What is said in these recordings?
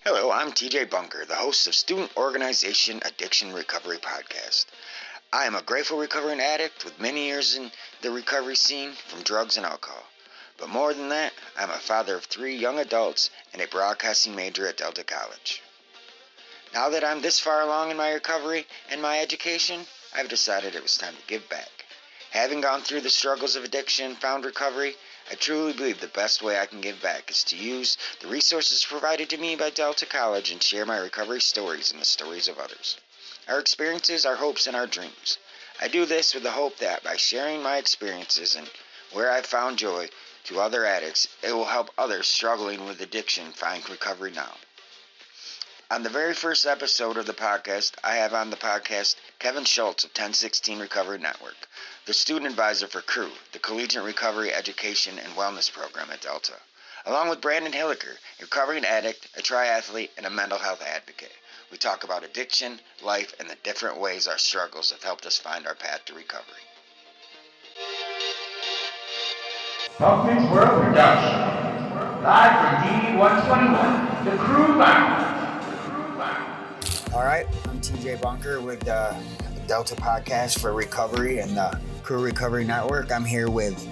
Hello, I'm TJ Bunker, the host of Student Organization Addiction Recovery Podcast. I am a grateful recovering addict with many years in the recovery scene from drugs and alcohol. But more than that, I'm a father of 3 young adults and a broadcasting major at Delta College. Now that I'm this far along in my recovery and my education, I've decided it was time to give back. Having gone through the struggles of addiction and found recovery, I truly believe the best way I can give back is to use the resources provided to me by Delta College and share my recovery stories and the stories of others. Our experiences, our hopes, and our dreams. I do this with the hope that by sharing my experiences and where I've found joy to other addicts, it will help others struggling with addiction find recovery now. On the very first episode of the podcast, I have on the podcast Kevin Schultz of 1016 Recovery Network, the student advisor for CREW, the Collegiate Recovery Education and Wellness Program at Delta, along with Brandon Hilliker, a recovering addict, a triathlete, and a mental health advocate. We talk about addiction, life, and the different ways our struggles have helped us find our path to recovery. Bunkman's World Production, live from DD-121, the Crew Bound. All right, I'm TJ Bunker with the Delta Podcast for Recovery and the Crew Recovery Network. I'm here with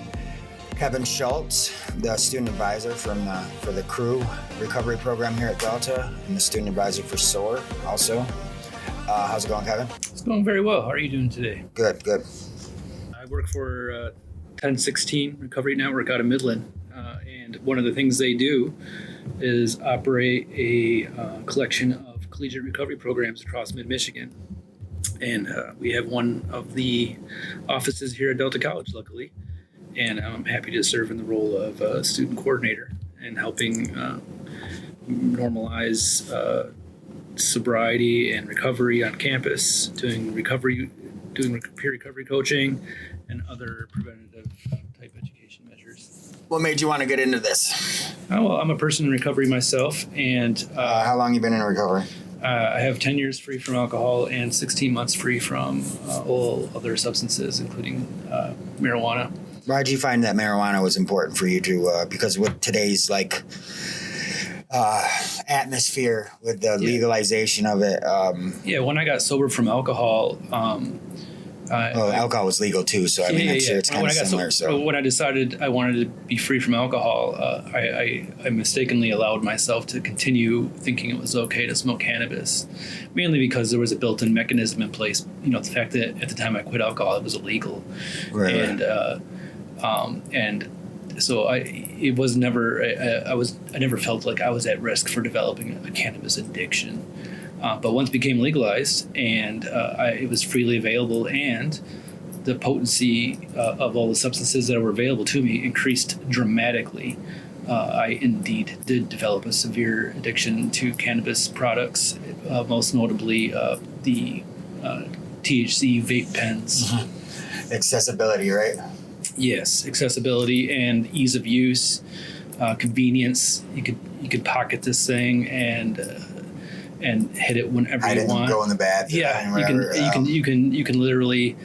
Kevin Schultz, the student advisor for the Crew Recovery Program here at Delta, and the student advisor for Soar also. How's it going, Kevin? It's going very well. How are you doing today? Good. I work for 1016 Recovery Network out of Midland, and one of the things they do is operate a collection of collegiate recovery programs across mid-Michigan. And we have one of the offices here at Delta College, luckily, and I'm happy to serve in the role of student coordinator and helping normalize sobriety and recovery on campus, doing peer recovery coaching and other preventative type education measures. What made you want to get into this? Well, I'm a person in recovery myself, and How long you been in recovery? I have 10 years free from alcohol and 16 months free from all other substances, including marijuana. Why did you find that marijuana was important for you to, because with today's atmosphere with the legalization of it? When I got sober from alcohol, alcohol was legal too, so I'm sure it's kind of similar. When I decided I wanted to be free from alcohol, I mistakenly allowed myself to continue thinking it was okay to smoke cannabis, mainly because there was a built-in mechanism in place. You know, the fact that at the time I quit alcohol, it was illegal, and so I never felt like I was at risk for developing a cannabis addiction. But once it became legalized and it was freely available, and the potency of all the substances that were available to me increased dramatically, I indeed did develop a severe addiction to cannabis products, most notably the THC vape pens. Mm-hmm. Accessibility, right? Yes, accessibility and ease of use, convenience. You could pocket this thing and hit it whenever you want. Go in the bathroom. Yeah, you can literally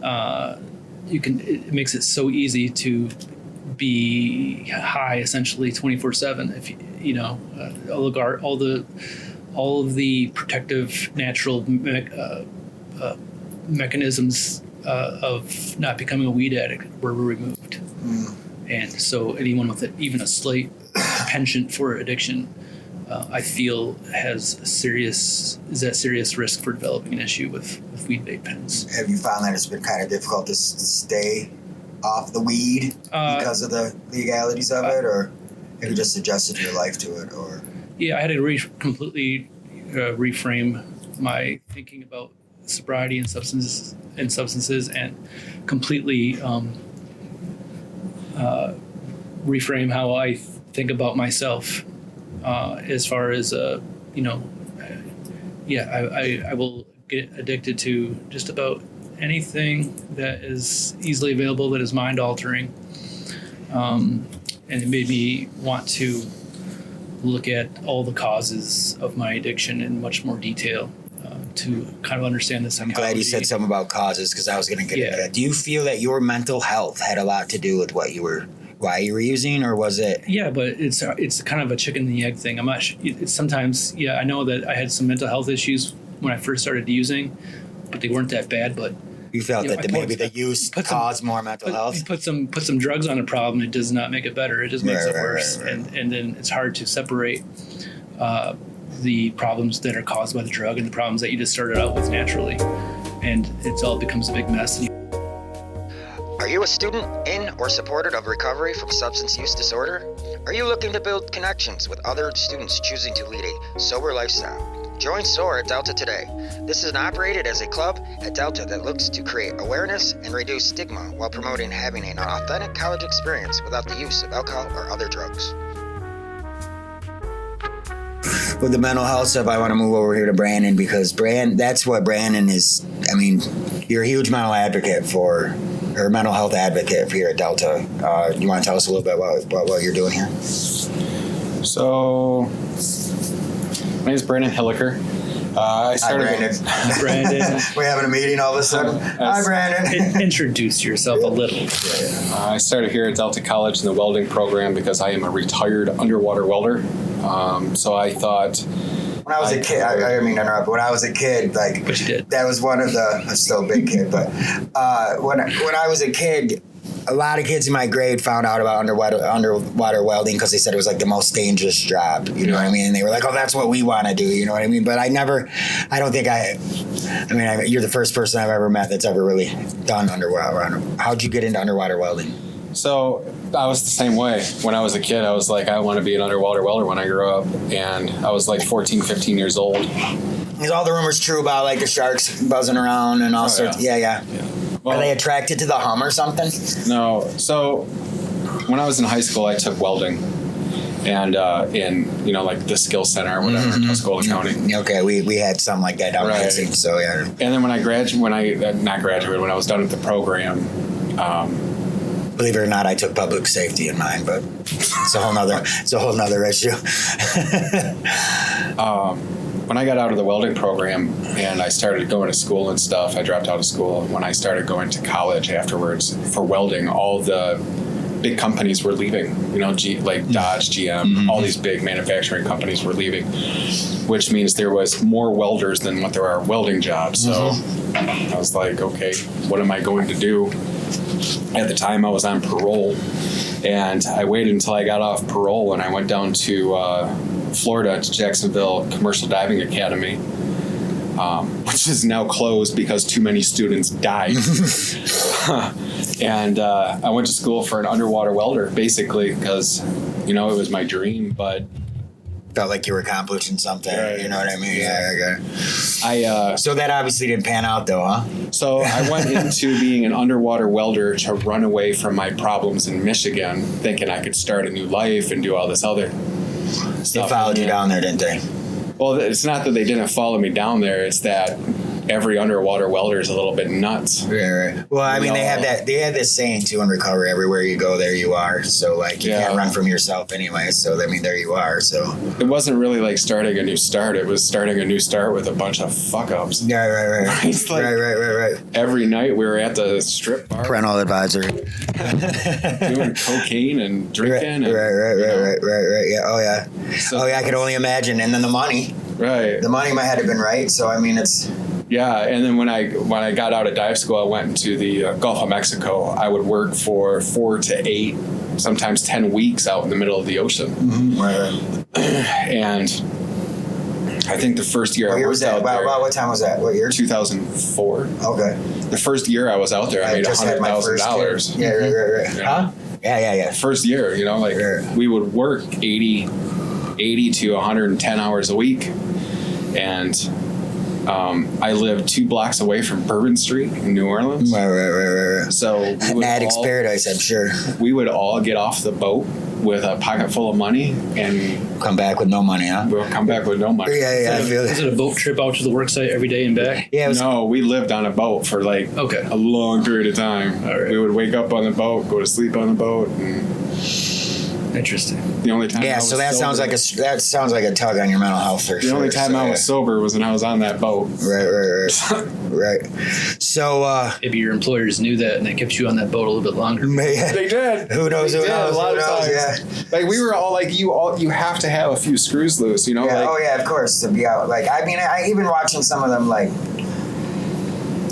it makes it so easy to be high essentially 24/7. If all of the protective natural mechanisms of not becoming a weed addict were removed, and so anyone with even a slight penchant for addiction, I feel is at serious risk for developing an issue with weed vape pens. Have you found that it's been kind of difficult to stay off the weed because of the legalities of it, or have you just adjusted your life to it? Or yeah, I had to completely reframe my thinking about sobriety and substances, and completely reframe how I think about myself. As far as I will get addicted to just about anything that is easily available that is mind altering, and it made me want to look at all the causes of my addiction in much more detail, to kind of understand the psychology. I'm glad you said something about causes, because I was going to get into that. Do you feel that your mental health had a lot to do with what you were why you were using, or was it? Yeah, but it's kind of a chicken and the egg thing. I'm not. It's sometimes, yeah, I know that I had some mental health issues when I first started using, but they weren't that bad. But You felt you know, that maybe the use caused more mental health? Put some drugs on a problem. It does not make it better. It just makes it worse. Right. And then it's hard to separate the problems that are caused by the drug and the problems that you just started out with naturally. And it all becomes a big mess. Are you a student in or supporter of recovery from substance use disorder? Are you looking to build connections with other students choosing to lead a sober lifestyle? Join Soar at Delta today. This is operated as a club at Delta that looks to create awareness and reduce stigma while promoting having an authentic college experience without the use of alcohol or other drugs. With the mental health stuff, I want to move over here to Brandon because that's what Brandon is. I mean, you're a huge mental health advocate here at Delta. You want to tell us a little bit about what you're doing here? So, my name is Brandon Hilliker. I started. Hi, Brandon. We're having a meeting all of a sudden. Hi, Brandon. Introduce yourself a little. I started here at Delta College in the welding program because I am a retired underwater welder. So I thought. When I was a kid, I didn't mean to interrupt, but when I was a kid, like, But you did. that was one of the, I'm still a big kid, but when I was a kid, a lot of kids in my grade found out about underwater welding because they said it was like the most dangerous job, you know what I mean? And they were like, oh, that's what we want to do, you know what I mean? But you're the first person I've ever met that's ever really done underwater. How'd you get into underwater welding? So I was the same way. When I was a kid, I was like, I want to be an underwater welder when I grow up. And I was like 14, 15 years old. Is all the rumors true about like the sharks buzzing around and all sorts? Yeah. Well, are they attracted to the hum or something? No. So when I was in high school, I took welding. And in, like the skill center or whatever, in Tuscola County. Okay, we had something like that down in Lansing, so yeah. And then when I was done with the program, believe it or not, I took public safety in mine, but it's a whole nother issue. When I got out of the welding program and I started going to school and stuff, I dropped out of school. When I started going to college afterwards for welding, all the big companies were leaving, like Dodge, GM, all these big manufacturing companies were leaving, which means there was more welders than what there are welding jobs. So I was like, okay, what am I going to do? At the time, I was on parole, and I waited until I got off parole, and I went down to Florida to Jacksonville Commercial Diving Academy, which is now closed because too many students died. And I went to school for an underwater welder, basically, because, it was my dream, but... Felt like you were accomplishing something, right. You know what I mean? Yeah. So that obviously didn't pan out, though, huh? So I went into being an underwater welder to run away from my problems in Michigan, thinking I could start a new life and do all this other stuff. They followed you down there, didn't they? Well, it's not that they didn't follow me down there. It's that every underwater welder is a little bit nuts. Right. Well, I mean, they have this saying, too, in recovery, everywhere you go, there you are. So, like, you can't run from yourself anyway. So, I mean, there you are. So it wasn't really like starting a new start. It was starting a new start with a bunch of fuck-ups. Yeah, right. It's like right. Every night we were at the strip bar. Parental advisory. Doing cocaine and drinking. Right. Yeah. Oh, yeah. So, I could only imagine. And then the money. Right. The money might have been right. So, I mean, it's... Yeah, and then when I got out of dive school, I went into the Gulf of Mexico. I would work for 4 to 8, sometimes 10 weeks out in the middle of the ocean. Right. And I think the first year I worked out there... What time was that? What year? 2004. Okay. The first year I was out there, I made $100,000. Yeah, right. Huh? Yeah. First year, we would work 80 to 110 hours a week. And... I lived 2 blocks away from Bourbon Street in New Orleans. Right. So Addict's paradise, I'm sure. We would all get off the boat with a pocket full of money and come back with no money, huh? We'll come back with no money. Yeah. I feel Was it a boat trip out to the work site every day and back? Yeah. No, we lived on a boat for a long period of time. All right. We would wake up on the boat, go to sleep on the boat, and Interesting. The only time Yeah, I so was that sober, sounds like a tug on your mental health for sure. the only time so, I was sober was when I was on that boat. Right. So Maybe your employers knew that and they kept you on that boat a little bit longer. They did. Who knows? They Who did, knows? a lot Who of knows? times. Yeah. Like we were all like, you have to have a few screws loose, you know? Yeah, Like, of course, to be out. Like, I mean, I even watching some of them, like,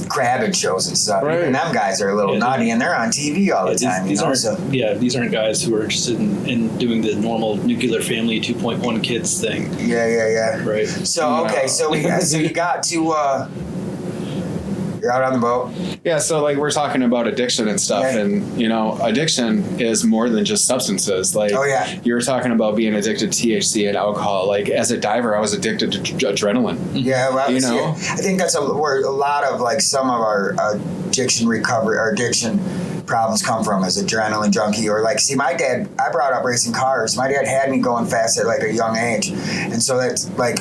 crabbing shows and stuff. Right. Even them guys are a little nutty, and they're on TV all the time, these you know? aren't, So, these aren't guys who are interested in doing the normal nuclear family 2.1 kids thing. yeah. Right. So, okay, so you got to, you're out on the boat. yeah, so like we're talking about addiction and stuff, Yeah. and you know, addiction is more than just substances. Like, Oh, yeah. you were talking about being addicted to THC and alcohol. Like as a diver, I was addicted to adrenaline. Yeah, well, You see, know? I think that's where a lot of, like, some of our addiction recovery or addiction problems come from as adrenaline junkie. Or, like, see, my dad, I brought up racing cars. My dad had me going fast at, like, a young age. And so that's, like,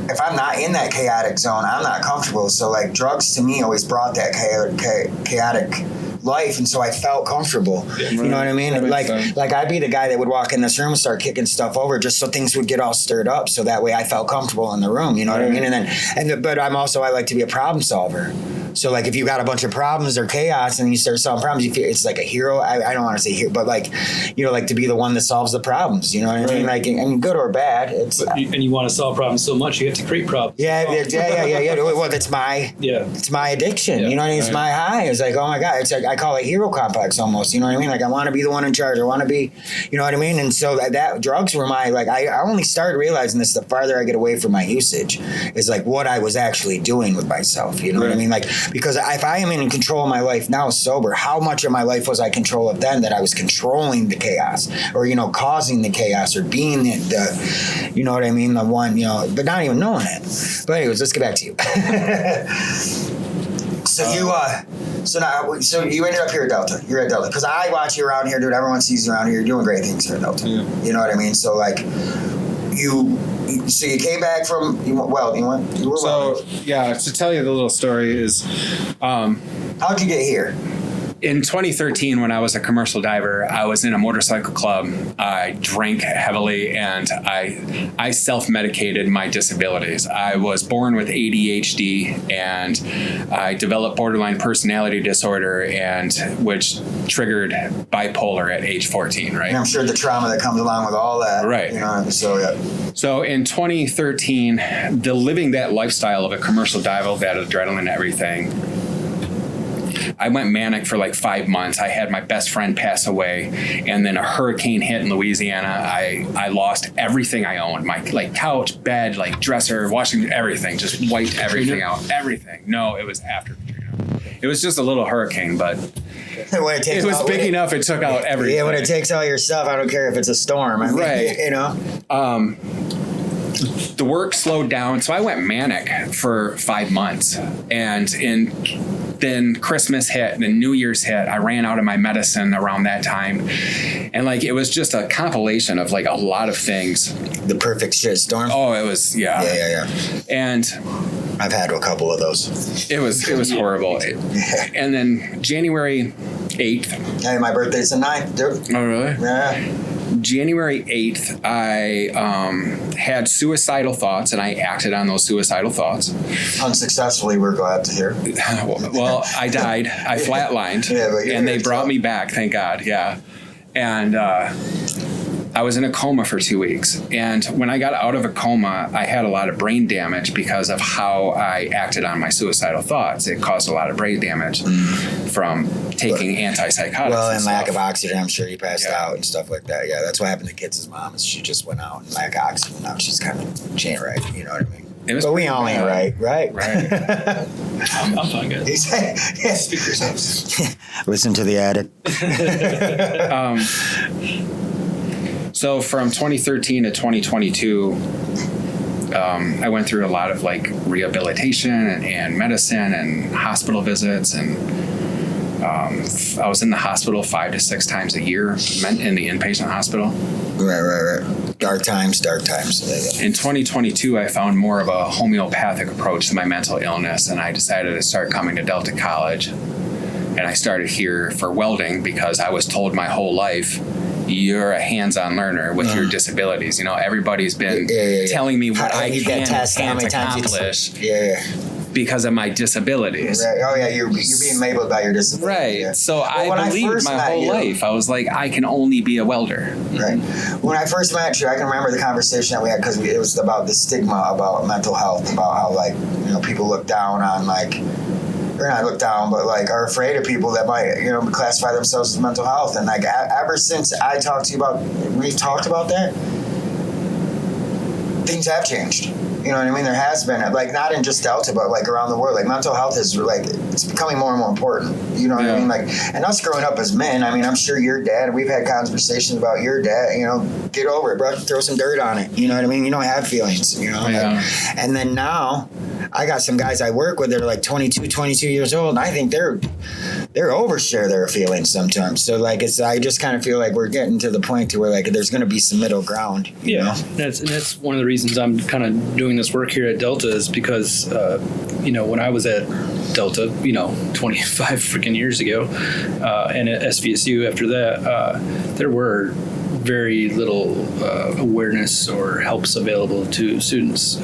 if I'm not in that chaotic zone, I'm not comfortable. So, like, drugs to me always brought that chaotic life, and so I felt comfortable. You know what I mean? That makes sense. Like I'd be the guy that would walk in this room and start kicking stuff over just so things would get all stirred up. So that way I felt comfortable in the room. You know what I mean? But I like to be a problem solver. So, like, if you got a bunch of problems or chaos and you start solving problems, you feel it's like a hero. I don't want to say hero, but, like, you know, like to be the one that solves the problems. You know what I mean? Like, I mean, good or bad. It's And you want to solve problems so much, you have to create problems. yeah. Well, it's my addiction. Yeah. You know what I mean? It's my high. It's like, oh my God. It's like I call it hero complex almost. You know what I mean? Like I want to be the one in charge. I want to be, you know what I mean? And so that drugs were my I only started realizing this the farther I get away from my usage is like what I was actually doing with myself. You know what I mean? Like because if I am in control of my life now sober, how much of my life was I control of then that I was controlling the chaos or causing the chaos or being the you know what I mean, the one but not even knowing it. But anyways, let's get back to you. So you ended up here at Delta. You're at Delta because I watch you around here, dude. Everyone sees you around here. You're doing great things here at Delta. Yeah. You know what I mean? So like you came back from you were So yeah, to tell you the little story is, how'd you get here? in 2013, when I was a commercial diver, I was in a motorcycle club. I drank heavily and I self-medicated my disabilities. I was born with ADHD and I developed borderline personality disorder, and which triggered bipolar at age 14, right? And I'm sure the trauma that comes along with all that. Right. So yeah. So in 2013, living that lifestyle of a commercial diver, that adrenaline, everything, I went manic for like 5 months. I had my best friend pass away, and then a hurricane hit in Louisiana. I lost everything I owned. My couch, bed, dresser, washing, everything. Just wiped everything out. Everything. No, it was after Katrina. It was just a little hurricane, but it was big enough. It took out everything. Yeah, when it takes all your stuff, I don't care if it's a storm. I mean, right. The work slowed down, so I went manic for 5 months, and then Christmas hit, then New Year's hit. I ran out of my medicine around that time, and it was just a compilation of a lot of things. The perfect shit storm. Oh, it was Yeah. And I've had a couple of those. it was horrible. And then January 8th. Hey, my birthday's the 9th, dude. Oh, really? Yeah. January 8th, I had suicidal thoughts, and I acted on those suicidal thoughts. Unsuccessfully, we're glad to hear. Well, I died. I flatlined, and they brought me back, thank God, yeah. And I was in a coma for 2 weeks. And when I got out of a coma, I had a lot of brain damage because of how I acted on my suicidal thoughts. It caused a lot of brain damage from taking antipsychotics. Well, and lack of oxygen, I'm sure you passed out and stuff like that. Yeah, that's what happened to Kids' mom is she just went out and lack of oxygen. Now she's she ain't right. You know what I mean? But we all ain't right. Right. I'm fine, guys. Speak for yourselves. Listen to the addict. So from 2013 to 2022, I went through a lot of rehabilitation and medicine and hospital visits, and I was in the hospital 5 to 6 times a year, in the inpatient hospital. Right. Dark times. In 2022, I found more of a homeopathic approach to my mental illness, and I decided to start coming to Delta College. And I started here for welding because I was told my whole life, you're a hands-on learner with your disabilities. Everybody's been telling me what I can and can't accomplish because of my disabilities. Right. Oh yeah, you're being labeled by your disability. Right. Yeah. So I believed my whole life. I was like, I can only be a welder. Right. When I first met you, I can remember the conversation that we had because it was about the stigma about mental health, about how people look down on or not look down, but are afraid of people that might classify themselves as mental health. And ever since I talked to you we've talked about that, things have changed. You know what I mean? There has been, not in just Delta, but around the world. Mental health is it's becoming more and more important. You know what I mean? And us growing up as men, I'm sure your dad, we've had conversations about your dad, get over it, bro. Throw some dirt on it. You know what I mean? You don't have feelings, and then now, I got some guys I work with that are 22 years old, and I think they're overshare their feelings sometimes. So I just kind of feel like we're getting to the point to where there's going to be some middle ground. You know? That's one of the reasons I'm kind of doing this work here at Delta is because when I was at Delta 25 freaking years ago, and at SVSU after that, there were very little awareness or helps available to students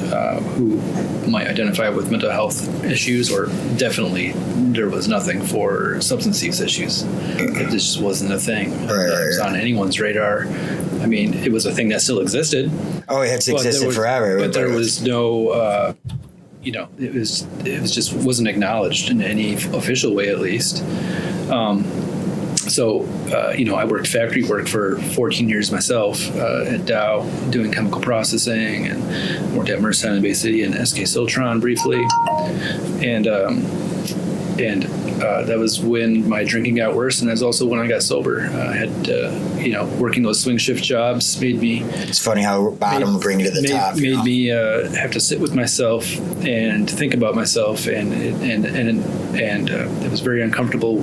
who might identify with mental health issues, or definitely there was nothing for substance use issues. It just wasn't a thing that was on anyone's radar. It was a thing that still existed. Oh, it's existed forever. But there was no, it was just wasn't acknowledged in any official way, at least. So, I worked factory work for 14 years myself at Dow, doing chemical processing, and worked at Merced in Bay City and SK Siltron briefly. And that was when my drinking got worse, and that's also when I got sober. I had, working those swing shift jobs made me... It's funny how bottom will bring you to the top. Made me have to sit with myself and think about myself, and it was very uncomfortable,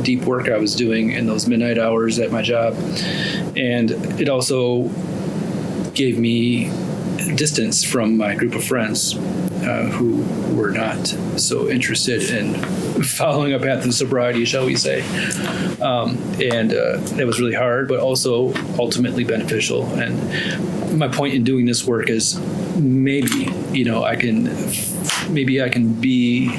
deep work I was doing in those midnight hours at my job. And it also gave me distance from my group of friends who were not so interested in following a path of sobriety, shall we say. And that was really hard, but also ultimately beneficial. And my point in doing this work is maybe I can be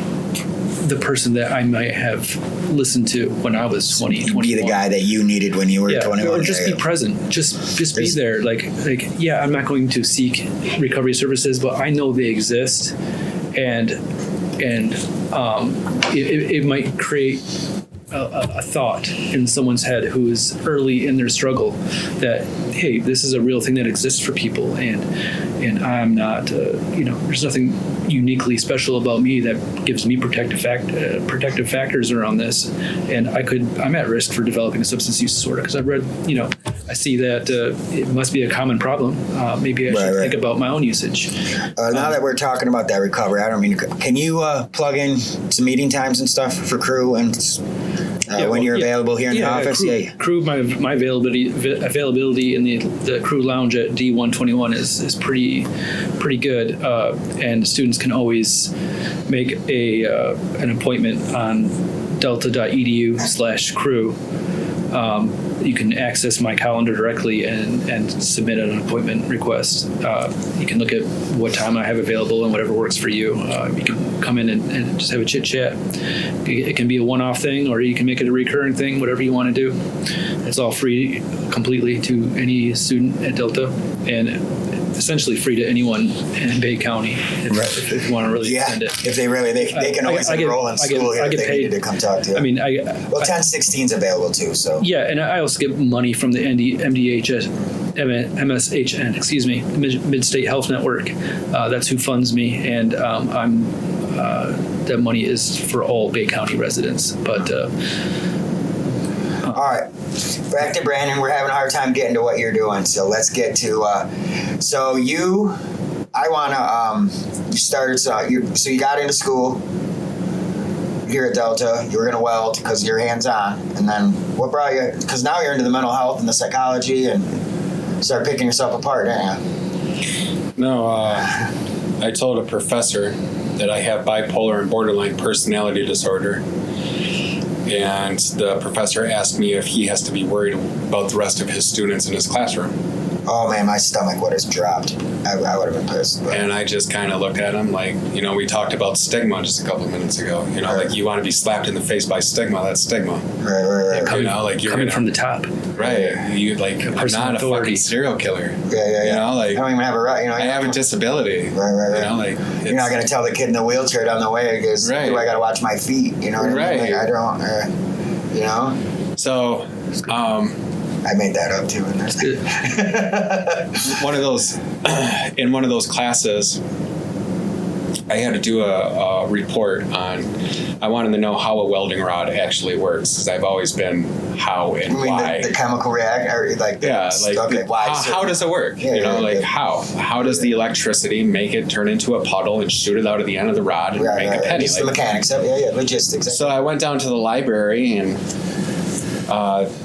the person that I might have listened to when I was 20, 21. Be the guy that you needed when you were 21. Or just be present. Just be there. I'm not going to seek recovery services, but I know they exist, and it might create a thought in someone's head who is early in their struggle that, hey, this is a real thing that exists for people, and I'm not, there's nothing uniquely special about me that gives me protective factors around this, and I'm at risk for developing a substance use disorder because I've read, I see that it must be a common problem. Maybe I should think about my own usage. Now that we're talking about that recovery, can you plug in some meeting times and stuff for crew and when you're available here in the office? Crew, my availability in the crew lounge at D121 is pretty good, and students can always make an appointment on delta.edu/crew. You can access my calendar directly and submit an appointment request. You can look at what time I have available and whatever works for you. You can come in and just have a chit chat. It can be a one-off thing, or you can make it a recurring thing, whatever you want to do. It's all free completely to any student at Delta, and essentially free to anyone in Bay County if you want to really extend it. If they can always enroll in school here if they needed to come talk to you. 1016 is available too. So yeah, and I also get money from the MSHN, Mid-State Health Network. That's who funds me, and that money is for all Bay County residents. But all right. Back to Brandon, we're having a hard time getting to what you're doing, so let's get to. You got into school here at Delta. You were going to weld because you're hands-on, and then what brought you? Because now you're into the mental health and the psychology, and start picking yourself apart, didn't you? No, I told a professor that I have bipolar and borderline personality disorder. and the professor asked me if he has to be worried about the rest of his students in his classroom. Oh man, my stomach would have dropped. I would have been pissed. But. And I just kind of looked at him like, we talked about stigma just a couple of minutes ago. Right. Like you want to be slapped in the face by stigma. That's stigma. Right. Coming, you're coming from the top. Right. You like, I'm not a fucking serial killer. Yeah. Like I don't even have a right. I have a disability. Right. Like you're not gonna tell the kid in the wheelchair down the way because do I gotta watch my feet? You know what I mean? Like, I don't. So. I made that up too. In one of those classes, I had to do a report on. I wanted to know how a welding rod actually works because I've always been how and why. The chemical reaction, or why? How does it work? How does the electricity make it turn into a puddle and shoot it out of the end of the rod and make a penny? The mechanics of it, logistics. So I went down to the library and.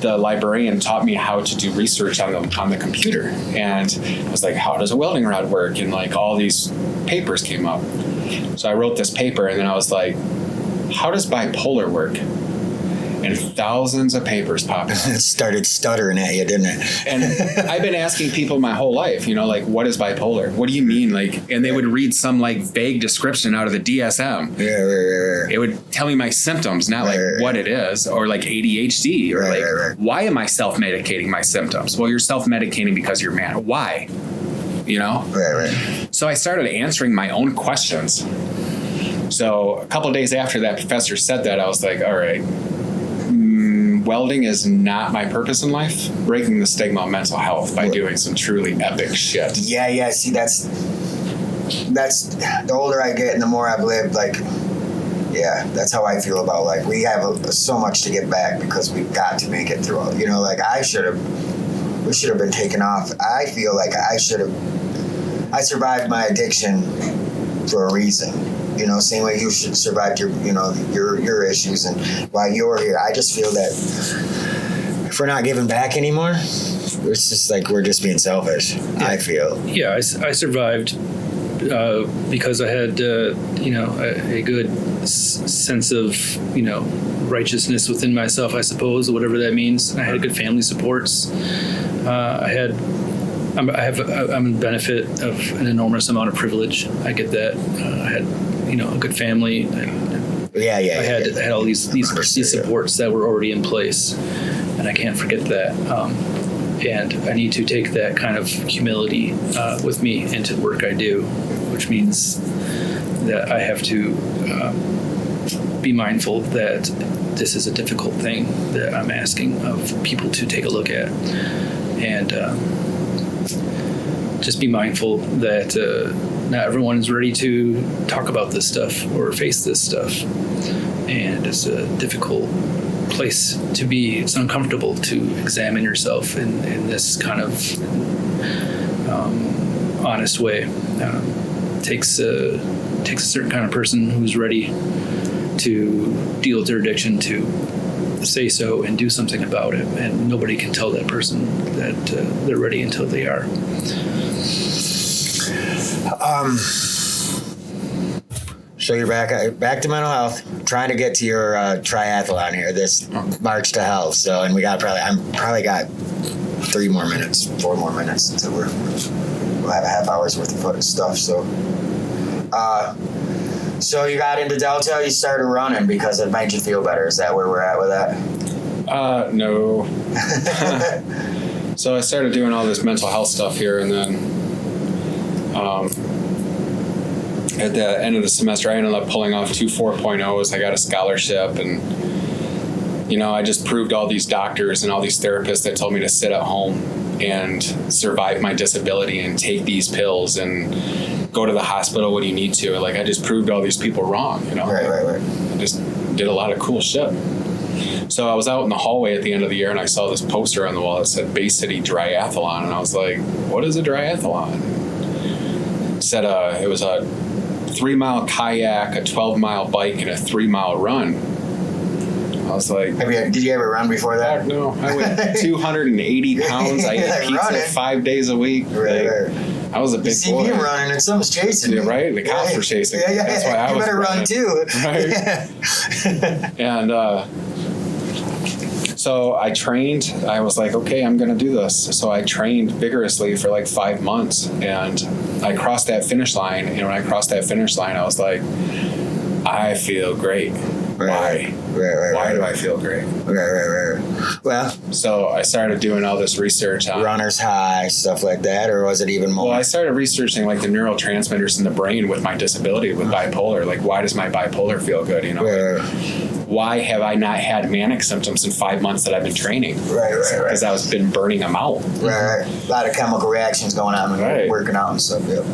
The librarian taught me how to do research on the computer, and I was like, how does a welding rod work? And like all these papers came up. So I wrote this paper, and then I was like, how does bipolar work? And thousands of papers popped up. It started stuttering at you, didn't it? And I've been asking people my whole life, like, what is bipolar? What do you mean? Like, and they would read some like vague description out of the DSM. Yeah. It would tell me my symptoms, not what it is, or like ADHD, or why am I self-medicating my symptoms? Well, you're self-medicating because you're mad. Why? Right. So I started answering my own questions. So a couple of days after that professor said that, I was like, all right. Welding is not my purpose in life. Breaking the stigma of mental health by doing some truly epic shit. Yeah. See, that's the older I get and the more I've lived. That's how I feel about life. We have so much to get back because we've got to make it through. We should have been taken off. I feel like I survived my addiction for a reason. Same way you should survive your issues, and while you're here, I just feel that if we're not giving back anymore, it's just like we're just being selfish. Yeah. I feel. Yeah, I survived because I had a good sense of righteousness within myself, I suppose, whatever that means. I had good family supports. I'm a benefit of an enormous amount of privilege. I get that. I had a good family. I had all these supports that were already in place, and I can't forget that. And I need to take that kind of humility with me into the work I do, which means that I have to be mindful that this is a difficult thing that I'm asking of people to take a look at, and just be mindful that not everyone is ready to talk about this stuff or face this stuff. And it's a difficult place to be. It's uncomfortable to examine yourself in this kind of honest way. Takes a certain kind of person who's ready to deal with their addiction to say so and do something about it. And nobody can tell that person that they're ready until they are. So you're back to mental health, trying to get to your triathlon here, this March to Health. So, and I'm probably got 4 more minutes until we'll have a half hour's worth of stuff. So, so you got into Delta, you started running because it made you feel better. Is that where we're at with that? No. So I started doing all this mental health stuff here, and then at the end of the semester, I ended up pulling off 2 4.0s. I got a scholarship, and I just proved all these doctors and all these therapists that told me to sit at home and survive my disability and take these pills and go to the hospital when you need to. Like, I just proved all these people wrong. Right. I just did a lot of cool shit. So I was out in the hallway at the end of the year, and I saw this poster on the wall that said Bay City Triathlon, and I was like, what is a triathlon? It said it was a 3-mile kayak, a 12-mile bike, and a 3-mile run. I was like, did you ever run before that? No, I went 280 pounds. I ate pizza running 5 days a week. Right. I was a big boy. You see me running, and someone's chasing me. Right? The cops were chasing me. Yeah. That's why I was better running. Run too. Right? And So I trained. I was like, okay, I'm going to do this. So I trained vigorously for like 5 months, and I crossed that finish line. And when I crossed that finish line, I was like, I feel great. Right. Why do I feel great? Right. Well, so I started doing all this research on runner's high, stuff like that, or was it even more? Well, I started researching like the neurotransmitters in the brain with my disability with bipolar. Like, why does my bipolar feel good? You know, why have I not had manic symptoms in 5 months that I've been training? Right. Because I've been burning them out. Right. A lot of chemical reactions going on when you're working out and stuff. Yep.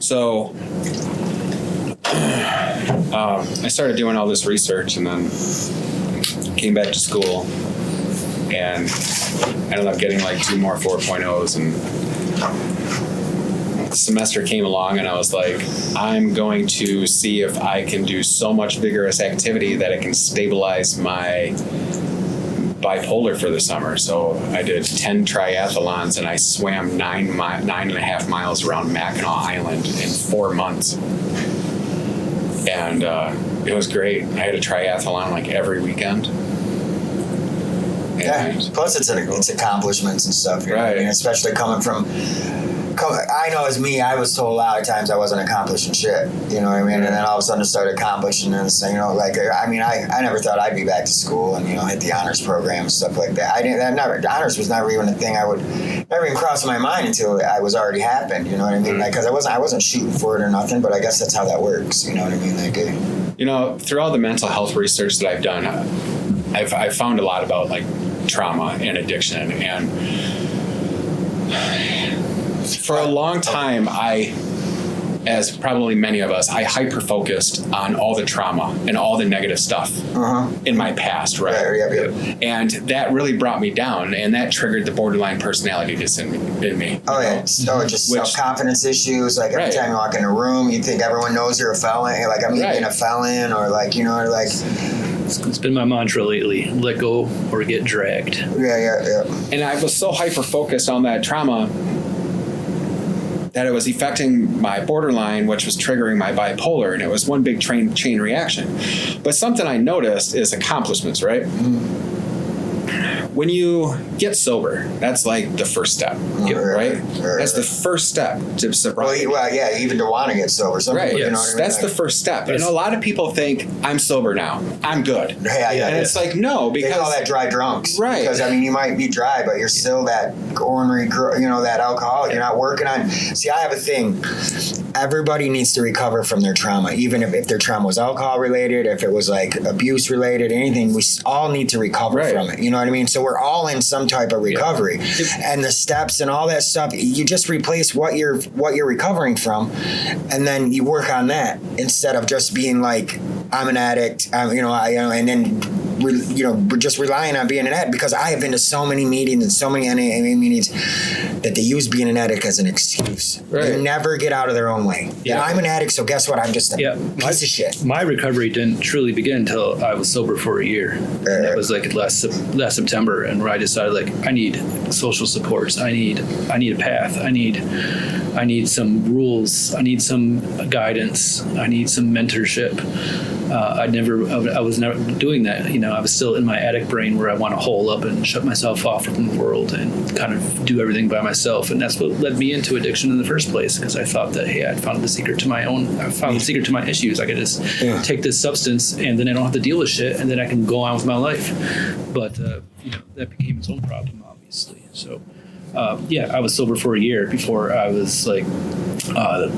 So I started doing all this research, and then came back to school and ended up getting like 2 more 4.0s, and the semester came along, and I was like, I'm going to see if I can do so much vigorous activity that it can stabilize my bipolar for the summer. So I did 10 triathlons, and I swam 9.5 miles around Mackinac Island in 4 months. And it was great. I had a triathlon like every weekend. And plus it's accomplishments and stuff. You know? Right. I mean, especially coming from. I know as me, I was told a lot of times I wasn't accomplishing shit. You know what I mean? And then all of a sudden I started accomplishing this. You know, like I mean, I never thought I'd be back to school and hit the honors program and stuff like that. Honors was never even a thing I would never even cross my mind until I was already happened. You know what I mean? Like, because I wasn't shooting for it or nothing. But I guess that's how that works. You know what I mean? Like, through all the mental health research that I've done, I've found a lot about like trauma and addiction, and for a long time, as probably many of us, I hyper-focused on all the trauma and all the negative stuff in my past, right? Yep. And that really brought me down, and that triggered the borderline personality in me. Oh, yeah. Just self-confidence issues. Like, every time you walk in a room, you think everyone knows you're a felon. Like, I'm being a felon, or like, It's been my mantra lately: let go or get dragged. Yeah. And I was so hyper-focused on that trauma that it was affecting my borderline, which was triggering my bipolar, and it was one big chain reaction. But something I noticed is accomplishments, right? When you get sober, that's like the first step, right? That's the first step to sobriety. Well, yeah, even to want to get sober. Some people, you know what I mean? That's the first step. And a lot of people think, I'm sober now, I'm good. And it's like, no, because... They call that dry drunks. Right. Because, I mean, you might be dry, but you're still that ornery, that alcoholic. You're not working on... See, I have a thing. Everybody needs to recover from their trauma, even if their trauma was alcohol-related, if it was, like, abuse-related, anything. We all need to recover from it. You know what I mean? So we're all in some type of recovery, and the steps and all that stuff. You just replace what you're recovering from, and then you work on that instead of just being like, I'm an addict, and then just relying on being an addict. Because I have been to so many meetings and so many NAA meetings that they use being an addict as an excuse. They never get out of their own way. Yeah, I'm an addict, so guess what? I'm just a piece of shit. My recovery didn't truly begin until I was sober for a year. And it was like last September, and where I decided, like, I need social supports. I need a path. I need some rules. I need some guidance. I need some mentorship. I was never doing that. I was still in my addict brain where I want to hole up and shut myself off from the world and kind of do everything by myself. And that's what led me into addiction in the first place, because I thought that, hey, I found the secret to my issues. I could just take this substance, and then I don't have to deal with shit, and then I can go on with my life. But that became its own problem, obviously. So I was sober for a year before I was like,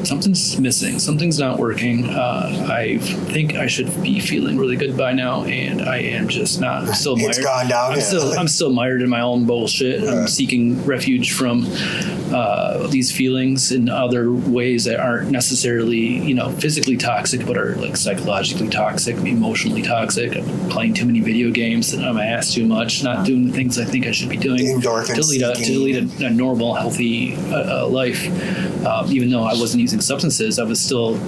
something's missing, something's not working. I think I should be feeling really good by now, and I am just not. I'm still mired. It's gone down. I'm still mired in my own bullshit. I'm seeking refuge from these feelings in other ways that aren't necessarily, physically toxic, but are like psychologically toxic, emotionally toxic. I'm playing too many video games, and I'm asked too much, not doing the things I think I should be doing. Endorphins to lead a normal, healthy life. Even though I wasn't using substances, I was still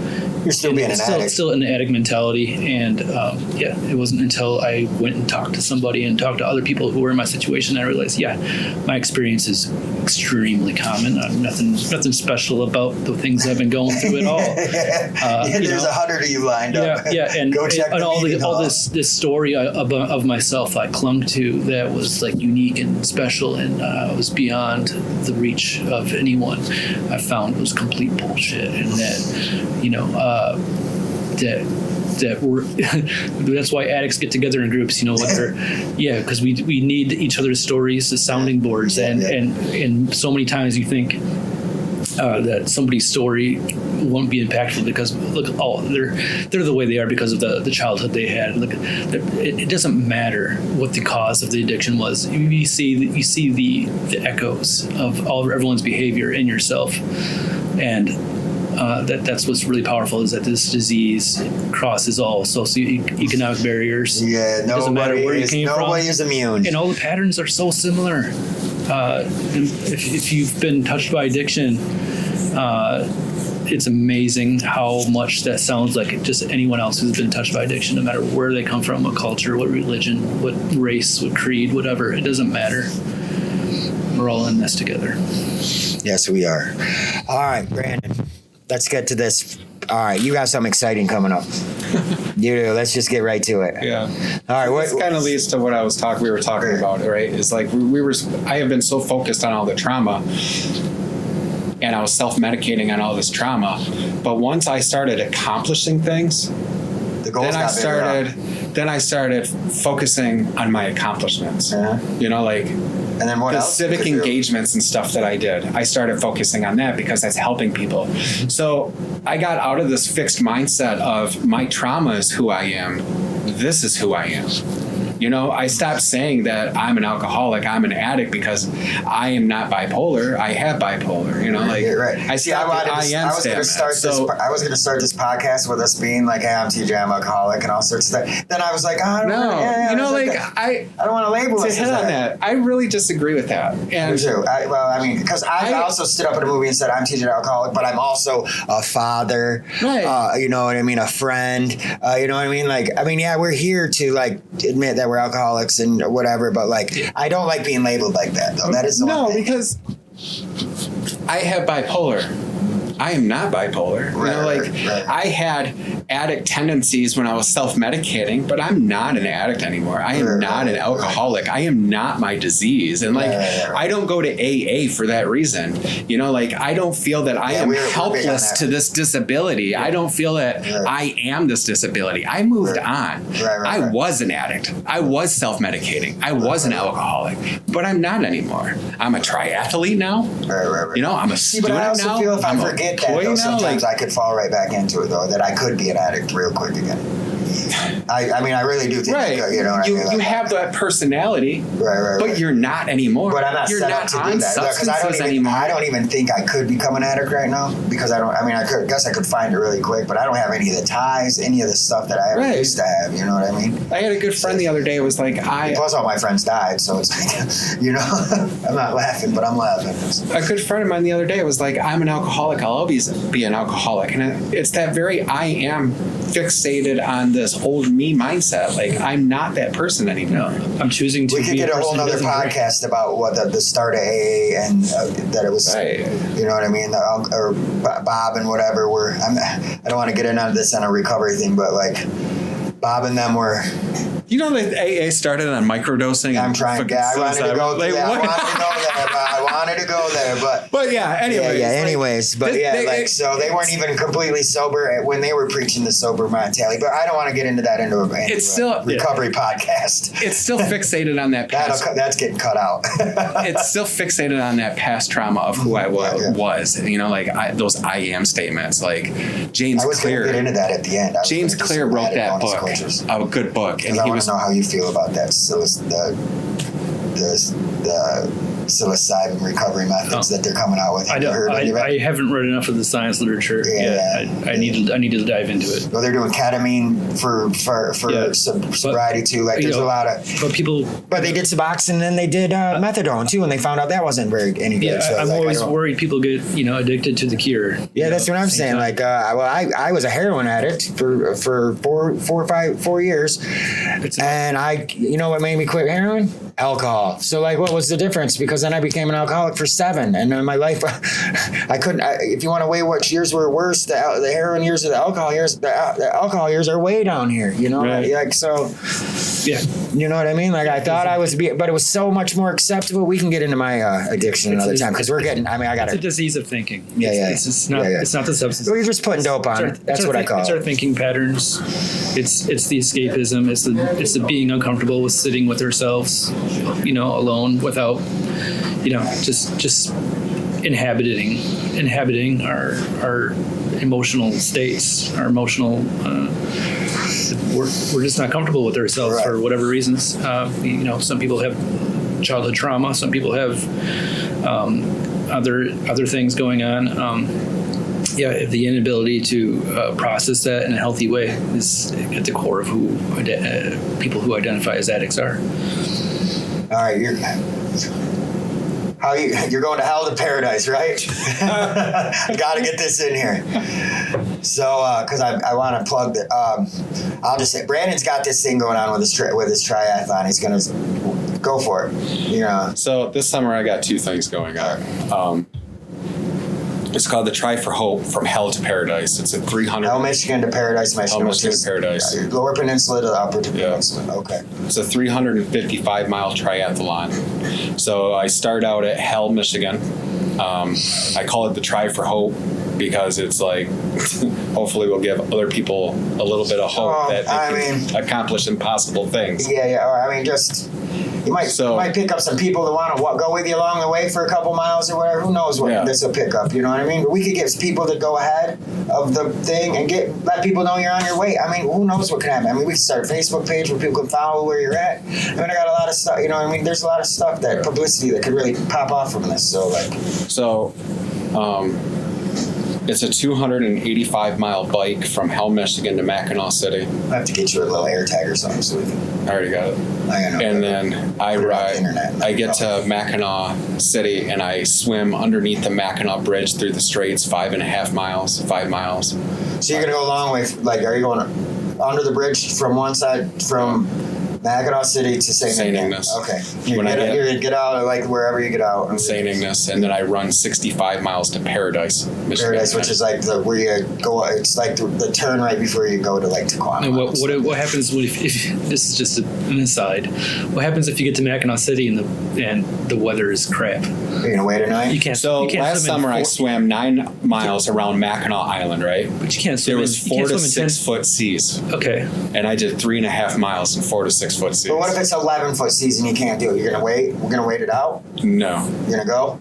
You're still being an addict. Still in the addict mentality. And it wasn't until I went and talked to somebody and talked to other people who were in my situation that I realized, my experience is extremely common. Nothing special about the things I've been going through at all. There's 100 of you lined up. And Go check and the all this story of myself I clung to that was like unique and special, and was beyond the reach of anyone. I found was complete bullshit, and that we're that's why addicts get together in groups, because we need each other's stories as sounding boards, and so many times you think that somebody's story won't be impactful because they're the way they are because of the childhood they had. Look, it doesn't matter what the cause of the addiction was. You see the echoes of everyone's behavior in yourself, and that's what's really powerful, is that this disease crosses all socioeconomic barriers. Yeah, doesn't matter where you came from. Nobody is immune. And all the patterns are so similar. If you've been touched by addiction, it's amazing how much that sounds like just anyone else who's been touched by addiction, no matter where they come from, what culture, what religion, what race, what creed, whatever. It doesn't matter. We're all in this together. Yes, we are. All right, Brandon, let's get to this. All right, you got something exciting coming up. You do. Let's just get right to it. Yeah. All right. This kind of leads to what we were talking about, right? It's like I have been so focused on all the trauma, and I was self-medicating on all this trauma. But once I started accomplishing things, then I started focusing on my accomplishments. And then what the else? civic engagements and stuff that I did, I started focusing on that because that's helping people. So I got out of this fixed mindset of my trauma is who I am. This is who I am. I stopped saying that I'm an alcoholic, I'm an addict, because I am not bipolar. I have bipolar. Right. I was going to start this podcast with us being like, hey, I'm TJ, I'm alcoholic, and all sorts of stuff. Then I was like, I don't want to label to us hit as on that. I really disagree with that. And me too. Because I also stood up in a movie and said I'm TJ, alcoholic, but I'm also a father. Right. You know what I mean? A friend. You know what I mean? We're here to admit that we're alcoholics and whatever, but I don't like being labeled like that, though. That is the one thing. Because I have bipolar. I am not bipolar. Right. I had addict tendencies when I was self-medicating, but I'm not an addict anymore. I am not an alcoholic. I am not my disease. And I don't go to AA for that reason. I don't feel that I am helpless to this disability. Yeah. I don't feel that I am this disability. I moved on. I was an addict. I was self-medicating. I was an alcoholic, but I'm not anymore. I'm a triathlete now. I'm a student but I also now. feel if I forget that, though, sometimes I could fall right back into it, though, that I could be an addict real quick again. I really do think you have that personality, but you're not anymore. But I'm not you're set not up to on do that substances anymore. I don't even think I could become an addict right now because I guess I could find it really quick, but I don't have any of the ties, any of the stuff that I ever used to have. You know what I mean? I had a good friend the other day. It was like plus all my friends died, so it's I'm not laughing, but I'm laughing. A good friend of mine the other day was like, I'm an alcoholic. I'll always be an alcoholic, and it's that very I am fixated on this old me mindset. I'm not that person anymore. I'm choosing to. We could get a whole nother podcast about what the start of AA and that it was. Right. You know what I mean? Or Bob and whatever. I don't want to get into this on a recovery thing, but Bob and them were. That AA started on microdosing. I'm trying. Yeah, I wanted to go there. But yeah. Anyways. Anyways, so they weren't even completely sober when they were preaching the sober mentality. But I don't want to get into that into a recovery podcast. It's still fixated on that past. That's getting cut out. It's still fixated on that past trauma of who I was. Those I am statements. James I was Clear. Going to get into that at the end. James Clear wrote that book. A good book, and I want to know how you feel about that. So it's the psilocybin recovery methods that they're coming out with. Have you heard any of it? I haven't read enough of the science literature yet. I need to dive into it. Well, they're doing ketamine for sobriety too. Like there's a lot of. But they did Suboxone and then they did methadone too, and they found out that wasn't any good. Yeah, so I'm always worried people get addicted to the cure. Yeah, that's what I'm saying. Like, I was a heroin addict for 4 years, and you know what made me quit heroin? Alcohol. So like, what was the difference? Because then I became an alcoholic for 7, and in my life, I couldn't. If you want to weigh what years were worse, the heroin years or the alcohol years, the alcohol years are way down here. You know, right. like so. Yeah. You know what I mean? Like I thought I was, but it was so much more acceptable. We can get into my addiction another time because we're getting. I mean, I got It's a disease of thinking. Yeah, It's not the substance. Well, you're just putting dope on it. That's what I call it. It's our thinking patterns. It's the escapism. It's the being uncomfortable with sitting with ourselves, alone without, just inhabiting our emotional states, our emotional. We're just not comfortable with ourselves for whatever reasons. Some people have childhood trauma. Some people have other things going on. The inability to process that in a healthy way is at the core of who people who identify as addicts are. All right, you're going to hell to paradise, right? Got to get this in here. So, because I want to plug the. I'll just say Brandon's got this thing going on with his triathlon. He's going to go for it. So this summer I got 2 things going on. It's called the Try for Hope from Hell to Paradise. It's a 300. Hell, Michigan to Paradise, Michigan. Hell, Michigan to Paradise. Lower Peninsula to the Upper Peninsula. Okay. It's a 355-mile triathlon. So I start out at Hell, Michigan. I call it the Try for Hope because it's like, hopefully we'll give other people a little bit of hope that they can accomplish impossible things. Yeah. Or, I mean, just... You might pick up some people that want to go with you along the way for a couple miles or whatever. Who knows what this will pick up? You know what I mean? But we could get people to go ahead of the thing and let people know you're on your way. I mean, who knows what can happen? I mean, we can start a Facebook page where people can follow where you're at. I mean, I got a lot of stuff. You know what I mean? There's a lot of stuff publicity that could really pop off from this. It's a 285-mile bike from Hell, Michigan to Mackinac City. I have to get you a little air tag or something so we can. I already got it. And then I get to Mackinac City and I swim underneath the Mackinac Bridge through the Straits, 5 miles. So you're going to go a long way. Like, are you going under the bridge from one side from Mackinac City to St. Ignace. Okay. You're going to get out like wherever you get out. St. Ignace, and then I run 65 miles to Paradise, Michigan. Paradise, which is like where you go, it's like the turn right before you go to like Taquama. And what happens if this is just an aside, what happens if you get to Mackinac City and the weather is crap? Are you going to wait a night? You can't. Last summer I swam 9 miles around Mackinac Island, right? But you can't swim. There was 4 to 6 foot seas. Okay. And I did 3.5 miles in 4 to 6 foot seas. But what if it's 11 foot seas and you can't do it? You're gonna wait. We're gonna wait it out. No. You're gonna go.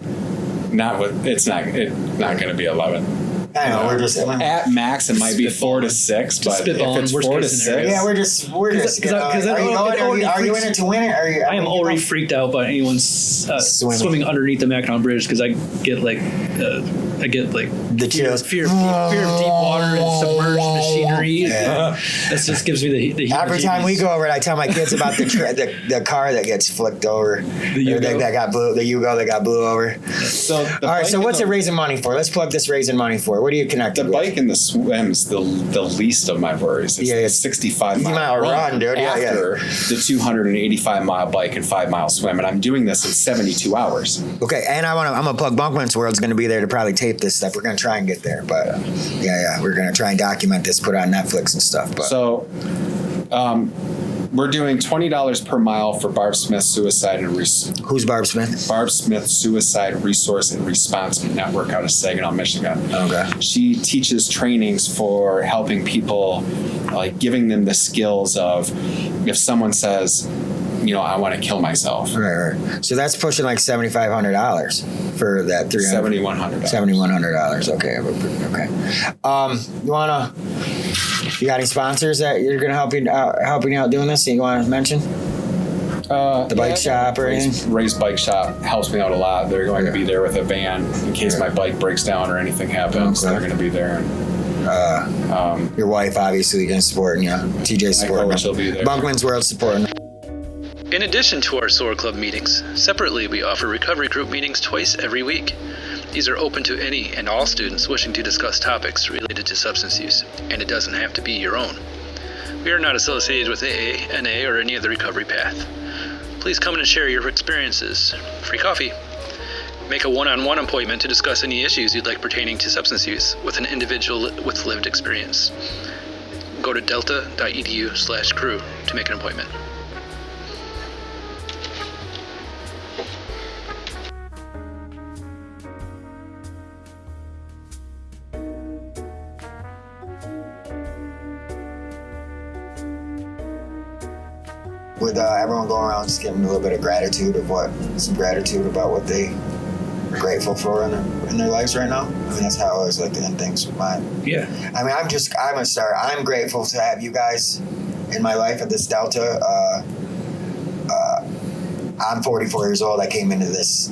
It's not gonna be 11. I know, we're just at max. It might be 4 to 6, but if it's 4 to 6, yeah, we're just. Are you in it to win it? I am already freaked out by anyone swimming underneath the Mackinac Bridge because I get the chills. Fear of deep water and submerged machinery. Yeah. That just gives me the every time we go over it, I tell my kids about the car that gets flicked over. The Yugo that got blew over. So all right. So what's it raising money for? Let's plug this raising money for. What are you connected with? The bike and the swim's the least of my worries. It's 65 mile run, dude. After the 285 mile bike and 5 mile swim, and I'm doing this in 72 hours. Okay, and I'm gonna plug Bunkman's World's gonna be there to probably tape this stuff. We're gonna try and get there, but we're gonna try and document this, put it on Netflix and stuff. But. So, we're doing $20 per mile for Barb Smith Suicide and Who's Barb Smith? Barb Smith Suicide Resource and Response Network out of Saginaw, Michigan. Okay. She teaches trainings for helping people, like giving them the skills of if someone says, I want to kill myself. Right. So that's pushing like $7,500 for that $7,100. $7,100. Okay. You got any sponsors that you're going to helping out doing this that you want to mention? The bike shop or anything? Ray's Bike Shop helps me out a lot. They're going to be there with a van in case my bike breaks down or anything happens. Okay. They're going to be there. Your wife obviously going to support you. TJ's supporting. coach will be there. Bunkman's World supporting. In addition to our Soar Club meetings, separately we offer recovery group meetings twice every week. These are open to any and all students wishing to discuss topics related to substance use, and it doesn't have to be your own. We are not associated with AA, NA, or any other recovery path. Please come in and share your experiences. Free coffee. Make a one-on-one appointment to discuss any issues you'd like pertaining to substance use with an individual with lived experience. Go to delta.edu/crew to make an appointment. With everyone going around just giving a little bit of gratitude some gratitude about what they are grateful for in their lives right now. I mean, that's how I always like to end things with mine. Yeah. I mean, I'm gonna start. I'm grateful to have you guys in my life at this Delta. I'm 44 years old. I came into this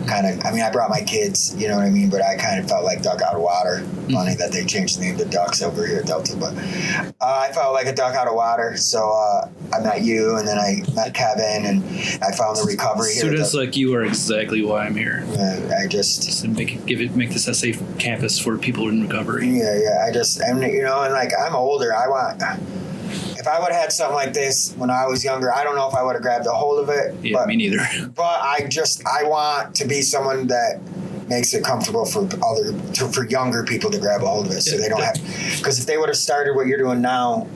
I brought my kids, you know what I mean? But I kind of felt like duck out of water. Funny that they changed the name to Ducks over here at Delta. But I felt like a duck out of water. So I met you, and then I met Kevin, and I found the recovery here. Students like you are exactly why I'm here. I just to make this a safe campus for people in recovery. Yeah. I'm older. If I would have had something like this when I was younger, I don't know if I would have grabbed a hold of it. Yeah, me neither. But I want to be someone that makes it comfortable for younger people to grab a hold of it, so they don't have. Because if they would have started what you're doing now,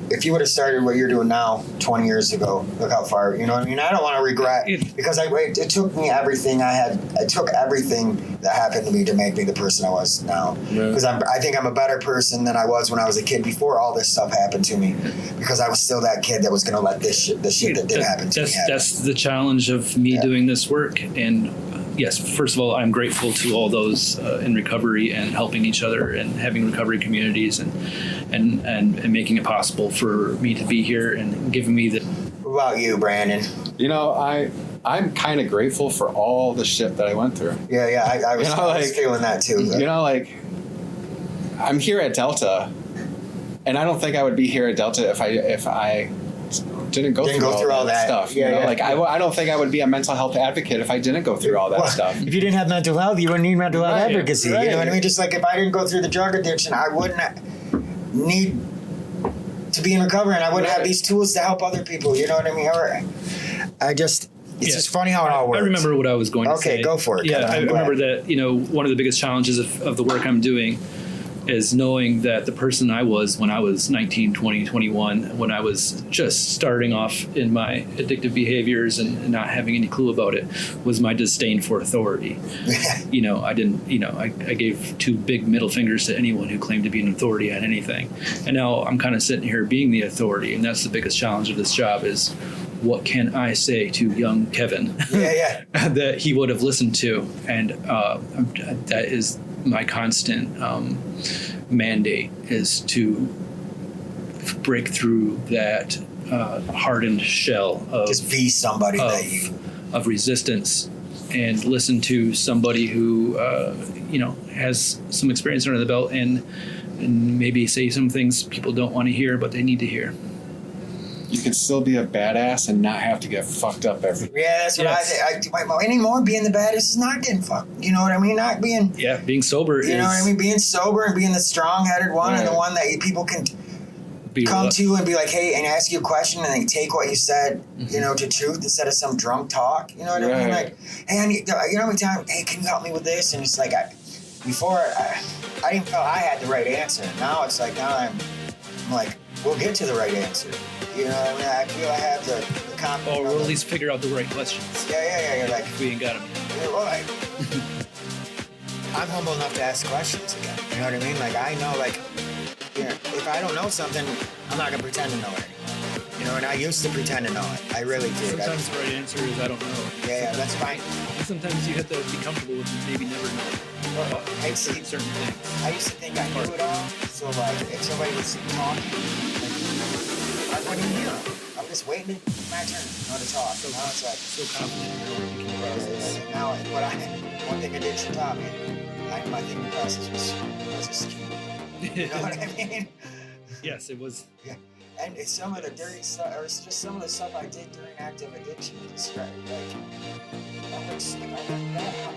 20 years ago, look how far. You know what I mean? I don't want to regret because it took me everything I had. It took everything that happened to me to make me the person I was now. Because I think I'm a better person than I was when I was a kid before all this stuff happened to me. Because I was still that kid that was going to let the shit that did happen to me happen. That's the challenge of me doing this work. And yes, first of all, I'm grateful to all those in recovery and helping each other and having recovery communities and making it possible for me to be here and giving me the. What about you, Brandon? I'm kind of grateful for all the shit that I went through. Yeah, I was feeling that too. I'm here at Delta, and I don't think I would be here at Delta if I didn't go through all that stuff. I don't think I would be a mental health advocate if I didn't go through all that stuff. If you didn't have mental health, you wouldn't need mental health advocacy. Right. You know what I mean? Just like if I didn't go through the drug addiction, I wouldn't need to be in recovery, and I wouldn't have these tools to help other people. You know what I mean? It's just funny how it all works. I remember what I was going to say. Okay, go for it. Yeah, I remember that, one of the biggest challenges of the work I'm doing is knowing that the person I was when I was 19, 20, 21, when I was just starting off in my addictive behaviors and not having any clue about it, was my disdain for authority. I gave two big middle fingers to anyone who claimed to be an authority on anything. And now I'm kind of sitting here being the authority, and that's the biggest challenge of this job is, what can I say to young Kevin that he would have listened to? And that is my constant mandate, is to break through that hardened shell of just be somebody of resistance and listen to somebody who has some experience under the belt and maybe say some things people don't want to hear but they need to hear. You can still be a badass and not have to get fucked up every day. Yeah, that's what I say. Anymore, being the badass is not getting fucked. You know what I mean? Not being... being sober You know what I mean? Being sober and being the strong-headed one and the one that people can come to and be like, hey, and ask you a question and they take what you said, to truth instead of some drunk talk. You know what I mean? Like, hey, I need... how many times... Hey, can you help me with this? And it's like, before, I didn't feel I had the right answer. Now it's like, I'm like, we'll get to the right answer. You know what I mean? I feel I have the confidence. Or we'll at least figure out the right questions. Yeah. Like, if we ain't got them. I'm humble enough to ask questions again. You know what I mean? Like, I know, if I don't know something, I'm not going to pretend to know it anymore. And I used to pretend to know it. I really did. Sometimes the right answer is I don't know. Yeah, that's fine. Sometimes you have to be comfortable with maybe never know. I see certain things. I used to think I knew it all. So, if somebody was talking, I wouldn't hear them. I'm just waiting to my turn, to talk. So, Now it's like, so confident in your thinking process. now, one thing addiction taught me, my thinking process was just key. You know what I mean? Yes, it was. Yeah. And it's some of the dirty stuff, or it's just some of the stuff I did during active addiction. Just like, that looks like I did that.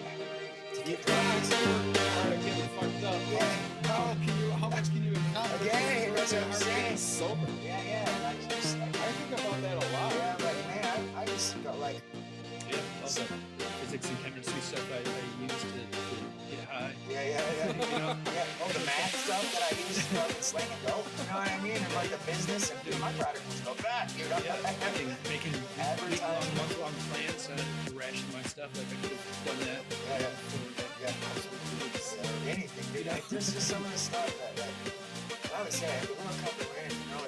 To get drugs. Getting fucked up. Yeah. How much can you accomplish? Again, that's what I'm saying. Sober. Yeah. And I just, like, I think about that a lot. yeah, like, man, I just got like, Yeah, also physics and chemistry stuff I used to get high. yeah. You know? Yeah. Oh, the math stuff that I used to fucking sling and go. You know what I mean? And like the business, and dude, my product was no bad. You know? Yeah, making week-long, month-long plans to ration my stuff. Like I could have done that. Yeah, absolutely. So anything, dude. Like, there's just some of the stuff that, like, I would say, if we're a couple in, you know,